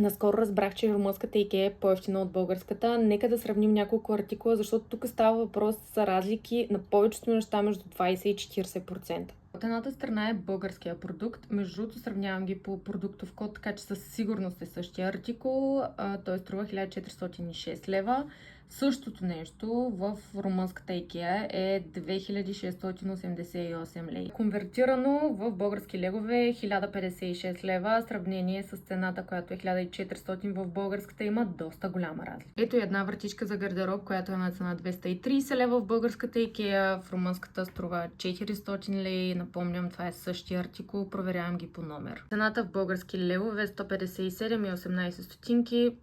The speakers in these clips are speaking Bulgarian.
Наскоро разбрах, че румънската IKEA е по-евтина от българската. Нека да сравним няколко артикула, защото тук става въпрос за разлики на повечето неща между 20 и 40%. От едната страна е българския продукт. Между другото сравнявам ги по продуктов код, така че със сигурност е същия артикул. Той струва 1406 лева. Същото нещо в румънската IKEA е 2688 лева. Конвертирано в български легове е 1056 лева. В сравнение с цената, която е 1400 в българската, има доста голяма разлика. Ето една вратичка за гардероб, която е на цена 230 лева в българската IKEA. В румънската струва 400 лева. Напомням, това е същия артикул. Проверявам ги по номер. Цената в български левове е 157,18 стотинки.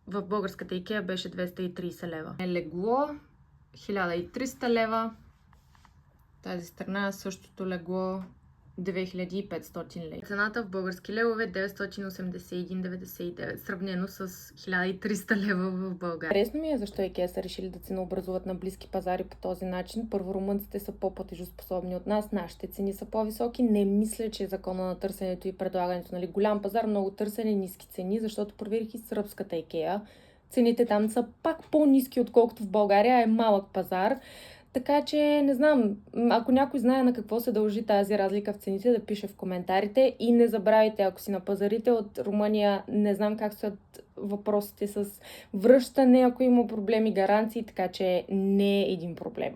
В българската IKEA беше 230 лева. Легло 1300 лева. Тази страна същото легло 2500 лева. Цената в български левове 981,99, сравнено с 1300 лева в България. Интересно ми е защо IKEA са решили да ценообразуват на близки пазари по този начин. Първо, румънците са по-платежоспособни от нас, нашите цени са по-високи. Не мисля, че е закона на търсенето и предлагането. Нали? Голям пазар, много търсене, ниски цени, защото проверих и сръбската IKEA. Цените там са пак по-ниски, отколкото в България, е малък пазар. Така че, не знам, ако някой знае на какво се дължи тази разлика в цените, да пише в коментарите. И не забравяйте, ако си на пазарите от Румъния, не знам как стоят въпросите с връщане, ако има проблеми, гаранции, така че не е един проблем.